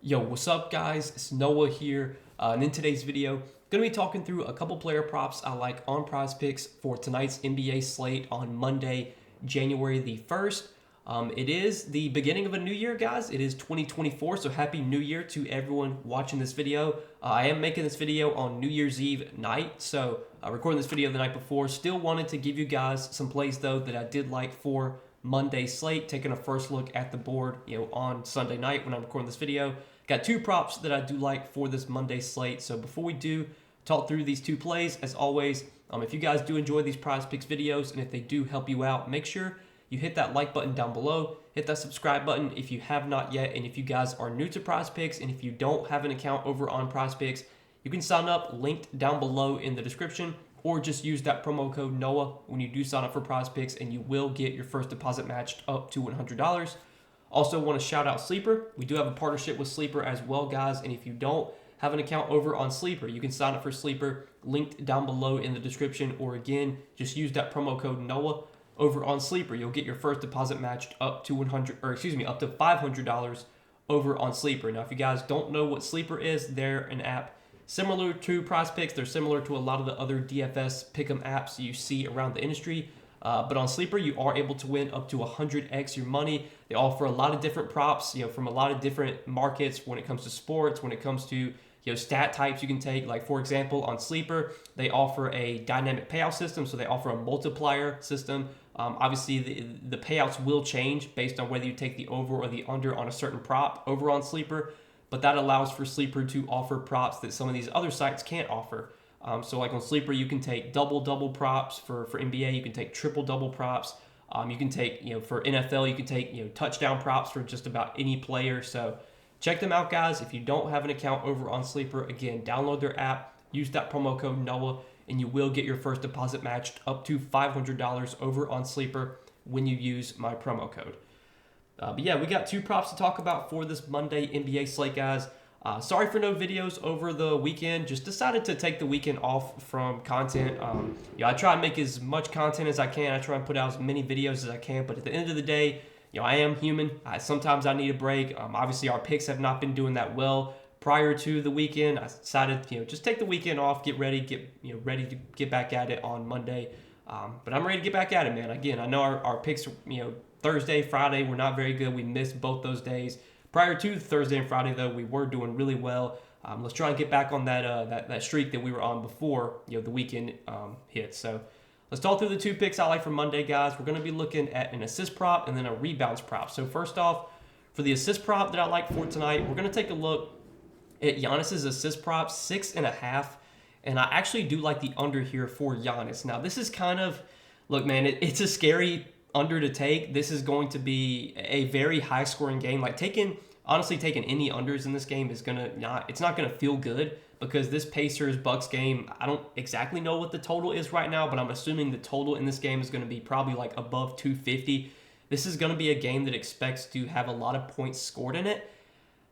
Yo, what's up guys? It's Noah here, and in today's video, going to be talking through a couple player props I like on Prizepicks for tonight's NBA slate on Monday, January the 1st. It is the beginning of a new year, guys. It is 2024, so happy new year to everyone watching this video. I am making this video on New Year's Eve night, so recording this video the night before. Still wanted to give you guys some plays though that I did like for Monday slate, taking a first look at the board, on Sunday night when I'm recording this video. Got two props that I do like for this Monday slate. So before we do talk through these two plays, as always, if you guys do enjoy these Prizepicks videos and if they do help you out, make sure you hit that like button down below, hit that subscribe button if you have not yet, and if you guys are new to Prizepicks and if you don't have an account over on Prizepicks, you can sign up linked down below in the description, or just use that promo code NOAH when you do sign up for Prizepicks, and you will get your first deposit matched up to $100. Also want to shout out Sleeper. We do have a partnership with Sleeper as well, guys, and if you don't have an account over on Sleeper, you can sign up for Sleeper linked down below in the description, or again, just use that promo code NOAH over on Sleeper. You'll get your first deposit matched up to up to $500 over on Sleeper. Now, if you guys don't know what Sleeper is, they're an app similar to Prizepicks. They're similar to a lot of the other DFS pick'em apps you see around the industry. But on Sleeper, you are able to win up to 100x your money. They offer a lot of different props, from a lot of different markets when it comes to sports, when it comes to stat types you can take. Like, for example, on Sleeper, they offer a dynamic payout system, so they offer a multiplier system. Obviously, the payouts will change based on whether you take the over or the under on a certain prop over on Sleeper, but that allows for Sleeper to offer props that some of these other sites can't offer. So like on Sleeper, you can take double props for NBA. You can take triple props. You can take, for NFL, you can take, touchdown props for just about any player. So check them out, guys. If you don't have an account over on Sleeper, again, download their app, use that promo code NOAH, and you will get your first deposit matched up to $500 over on Sleeper when you use my promo code. But yeah, we got two props to talk about for this Monday NBA slate, guys. Sorry for no videos over the weekend. Just decided to take the weekend off from content. I try and make as much content as I can. I try and put out as many videos as I can. But at the end of the day, I am human. Sometimes I need a break. Obviously, our picks have not been doing that well prior to the weekend. I decided, just take the weekend off, get ready to get back at it on Monday. But I'm ready to get back at it, man. Again, I know our picks, Thursday, Friday were not very good. We missed both those days. Prior to Thursday and Friday, though, we were doing really well. Let's try and get back on that streak that we were on before the weekend hit. So let's talk through the two picks I like for Monday, guys. We're going to be looking at an assist prop and then a rebounds prop. So first off, for the assist prop that I like for tonight, we're going to take a look at Giannis's assist prop, 6.5. And I actually do like the under here for Giannis. Now, this is kind of, look, man, it's a scary under to take. This is going to be a very high scoring game. Like honestly taking any unders in this game is it's not gonna feel good, because this Pacers Bucks game, I don't exactly know what the total is right now, but I'm assuming the total in this game is gonna be probably like above 250. This is gonna be a game that expects to have a lot of points scored in it.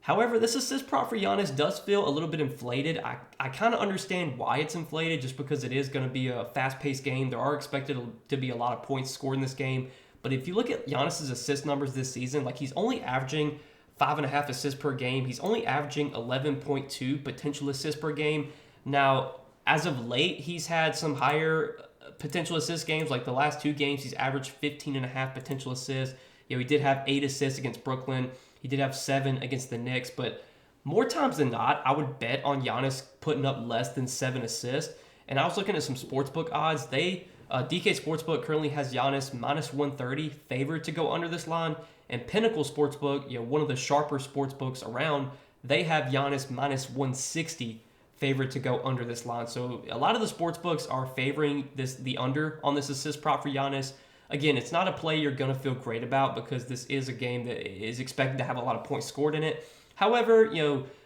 However, this assist prop for Giannis does feel a little bit inflated. I kind of understand why it's inflated, just because it is going to be a fast-paced game. There are expected to be a lot of points scored in this game. But if you look at Giannis's assist numbers this season, like, he's only averaging 5.5 assists per game. He's only averaging 11.2 potential assists per game. Now, as of late, he's had some higher potential assist games. Like the last two games, he's averaged 15.5 potential assists. He did have 8 assists against Brooklyn. He did have 7 against the Knicks, but more times than not, I would bet on Giannis putting up less than 7 assists. And I was looking at some sportsbook odds. DK Sportsbook currently has Giannis minus 130 favored to go under this line, and Pinnacle Sportsbook, one of the sharper sportsbooks around, they have Giannis minus 160 favored to go under this line. So a lot of the sportsbooks are favoring the under on this assist prop for Giannis. Again, it's not a play you're going to feel great about, because this is a game that is expected to have a lot of points scored in it. However,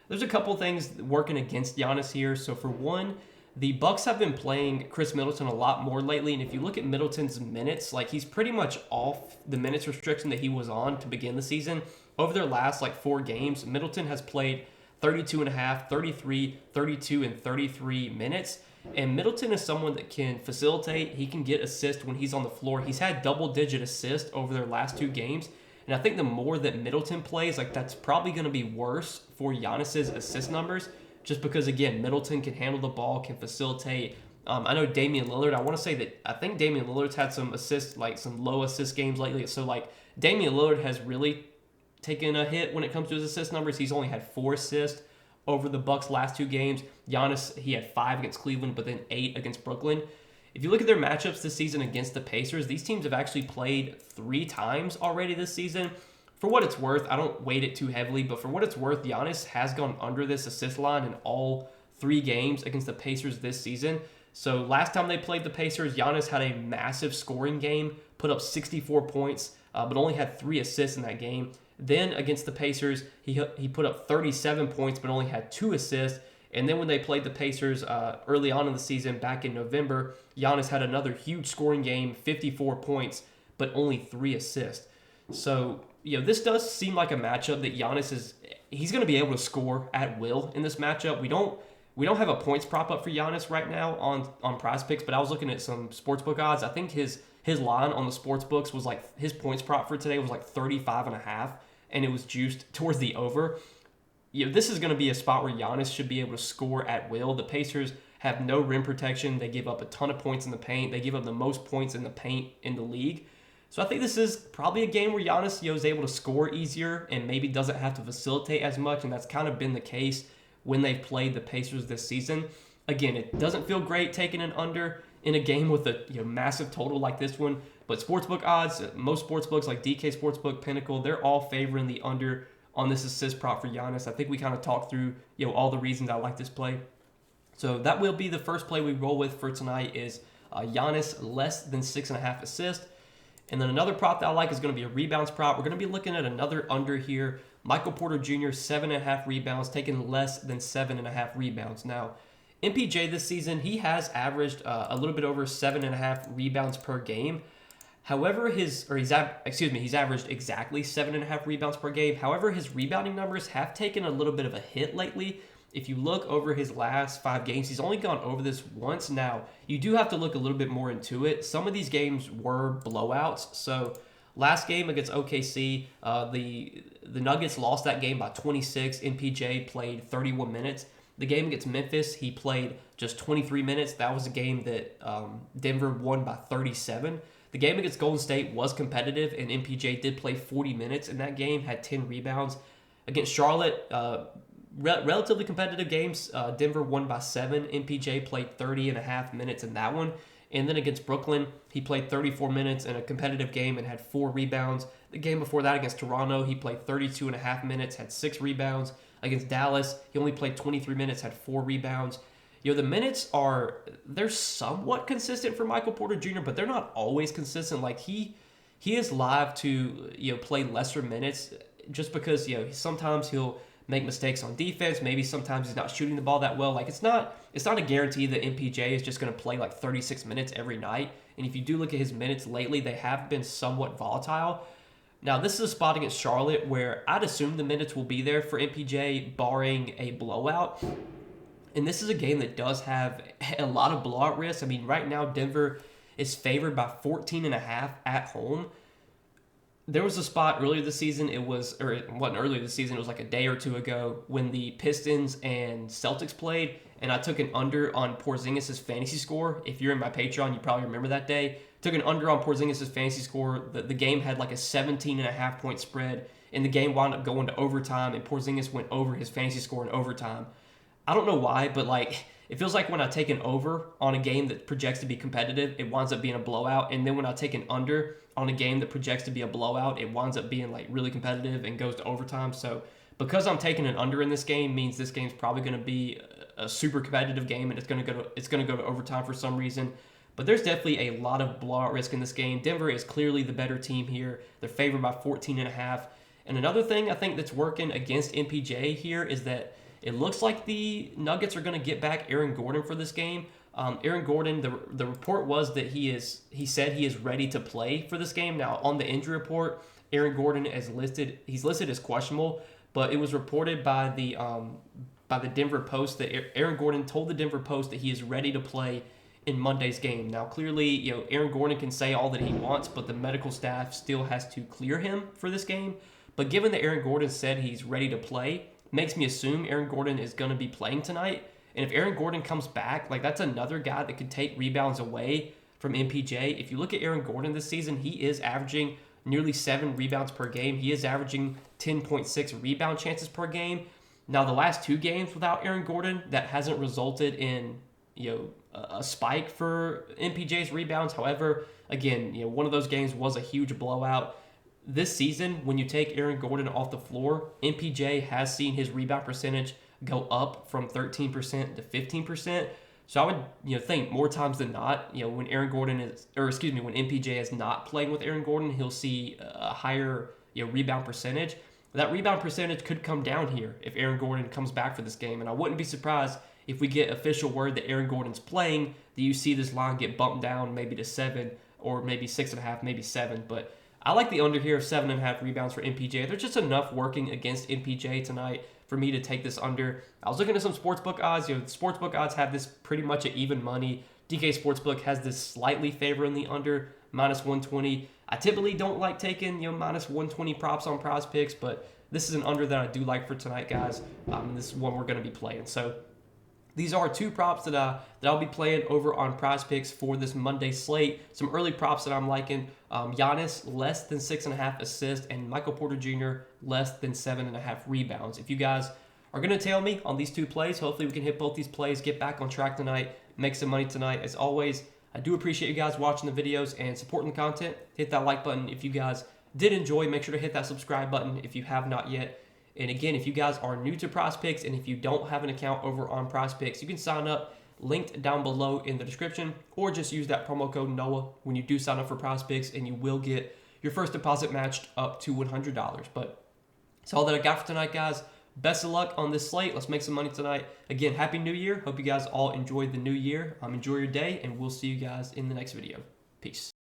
there's a couple things working against Giannis here. So for one, the Bucks have been playing Chris Middleton a lot more lately, and if you look at Middleton's minutes, like, he's pretty much off the minutes restriction that he was on to begin the season. Over their last 4 games, Middleton has played 32.5, 33, 32, and 33 minutes. And Middleton is someone that can facilitate. He can get assists when he's on the floor. He's had double-digit assists over their last 2 games. And I think the more that Middleton plays, like that's probably going to be worse for Giannis's assist numbers, just because again Middleton can handle the ball, can facilitate. I know Damian Lillard. I think Damian Lillard's had some assists, like some low assist games lately. So like Damian Lillard has really taken a hit when it comes to his assist numbers. He's only had 4 assists over the Bucks' last 2 games. Giannis, he had 5 against Cleveland, but then 8 against Brooklyn. If you look at their matchups this season against the Pacers, these teams have actually played 3 times already this season. For what it's worth, I don't weight it too heavily, but for what it's worth, Giannis has gone under this assist line in all 3 games against the Pacers this season. So last time they played the Pacers, Giannis had a massive scoring game, put up 64 points, but only had 3 assists in that game. Then against the Pacers, he put up 37 points, but only had 2 assists. And then when they played the Pacers early on in the season, back in November, Giannis had another huge scoring game, 54 points, but only 3 assists. So, this does seem like a matchup that he's going to be able to score at will in this matchup. We don't have a points prop up for Giannis right now on Prizepicks, but I was looking at some sportsbook odds. I think his line on the sportsbooks was like, his points prop for today was like 35.5, and it was juiced towards the over. This is going to be a spot where Giannis should be able to score at will. The Pacers have no rim protection. They give up a ton of points in the paint. They give up the most points in the paint in the league. So I think this is probably a game where Giannis is able to score easier and maybe doesn't have to facilitate as much, and that's kind of been the case when they've played the Pacers this season. Again, it doesn't feel great taking an under in a game with a massive total like this one, but sportsbook odds, most sportsbooks like DK Sportsbook, Pinnacle, they're all favoring the under on this assist prop for Giannis. I think we kind of talked through all the reasons I like this play. So that will be the first play we roll with for tonight is Giannis less than 6.5 assists. And then another prop that I like is going to be a rebounds prop. We're going to be looking at another under here. Michael Porter Jr., 7.5 rebounds, taking less than 7.5 rebounds. Now, MPJ this season, he has averaged a little bit over 7.5 rebounds per game. However, he's averaged exactly 7.5 rebounds per game. However, his rebounding numbers have taken a little bit of a hit lately. If you look over his last 5 games, he's only gone over this once. Now, you do have to look a little bit more into it. Some of these games were blowouts. So, last game against OKC, the Nuggets lost that game by 26. MPJ played 31 minutes. The game against Memphis, he played just 23 minutes. That was a game that Denver won by 37. The game against Golden State was competitive, and MPJ did play 40 minutes in that game, had 10 rebounds. Against Charlotte, relatively competitive games. Denver won by 7. MPJ played 30.5 minutes in that one. And then against Brooklyn, he played 34 minutes in a competitive game and had 4 rebounds. The game before that against Toronto, he played 32.5 minutes, had 6 rebounds. Against Dallas, he only played 23 minutes, had 4 rebounds. The minutes they're somewhat consistent for Michael Porter Jr., but they're not always consistent. Like he is live to play lesser minutes just because sometimes he'll make mistakes on defense. Maybe sometimes he's not shooting the ball that well. Like it's not a guarantee that MPJ is just going to play like 36 minutes every night. And if you do look at his minutes lately, they have been somewhat volatile. Now, this is a spot against Charlotte where I'd assume the minutes will be there for MPJ barring a blowout. And this is a game that does have a lot of blowout risk. I mean, right now, Denver is favored by 14.5 at home. There was a spot earlier this season. It wasn't earlier this season. It was like a day or two ago when the Pistons and Celtics played, and I took an under on Porzingis' fantasy score. If you're in my Patreon, you probably remember that day. Took an under on Porzingis' fantasy score. The game had like a 17.5 point spread, and the game wound up going to overtime, and Porzingis went over his fantasy score in overtime. I don't know why, but it feels like when I take an over on a game that projects to be competitive, it winds up being a blowout. And then when I take an under on a game that projects to be a blowout, it winds up being really competitive and goes to overtime. So because I'm taking an under in this game means this game's probably going to be a super competitive game, and it's going to go to overtime for some reason. But there's definitely a lot of blowout risk in this game. Denver is clearly the better team here. They're favored by 14.5. And another thing I think that's working against MPJ here is that it looks like the Nuggets are going to get back Aaron Gordon for this game. Aaron Gordon, the report was that he said he is ready to play for this game. Now, on the injury report, Aaron Gordon he's listed as questionable, but it was reported by the Denver Post that Aaron Gordon told the Denver Post that he is ready to play in Monday's game. Now, clearly, Aaron Gordon can say all that he wants, but the medical staff still has to clear him for this game. But given that Aaron Gordon said he's ready to play, makes me assume Aaron Gordon is going to be playing tonight. And if Aaron Gordon comes back, like that's another guy that could take rebounds away from MPJ. If you look at Aaron Gordon this season, he is averaging nearly 7 rebounds per game. He is averaging 10.6 rebound chances per game. Now, the last 2 games without Aaron Gordon, that hasn't resulted in a spike for MPJ's rebounds. However, again, one of those games was a huge blowout. This season, when you take Aaron Gordon off the floor, MPJ has seen his rebound percentage go up from 13% to 15%. So I would think more times than not, when when MPJ is not playing with Aaron Gordon, he'll see a higher rebound percentage. That rebound percentage could come down here if Aaron Gordon comes back for this game, and I wouldn't be surprised if we get official word that Aaron Gordon's playing, that you see this line get bumped down maybe to 7 or maybe 6.5, maybe 7. But I like the under here of 7.5 rebounds for MPJ. There's just enough working against MPJ tonight for me to take this under. I was looking at some sportsbook odds. The sportsbook odds have this pretty much at even money. DK Sportsbook has this slightly favoring the under, -120. I typically don't like taking -120 props on Prizepicks, but this is an under that I do like for tonight, guys. And this is one we're going to be playing. So these are 2 props that I'll be playing over on Prizepicks for this Monday slate. Some early props that I'm liking: Giannis less than 6.5 assists, and Michael Porter Jr. less than 7.5 rebounds. If you guys are going to tail me on these 2 plays, hopefully we can hit both these plays, get back on track tonight, make some money tonight. As always, I do appreciate you guys watching the videos and supporting the content. Hit that like button if you guys did enjoy. Make sure to hit that subscribe button if you have not yet. And again, if you guys are new to Prizepicks and if you don't have an account over on Prizepicks, you can sign up, linked down below in the description, or just use that promo code NOAH when you do sign up for Prizepicks, and you will get your first deposit matched up to $100. But that's all that I got for tonight, guys. Best of luck on this slate. Let's make some money tonight. Again, Happy New Year. Hope you guys all enjoyed the new year. Enjoy your day, and we'll see you guys in the next video. Peace.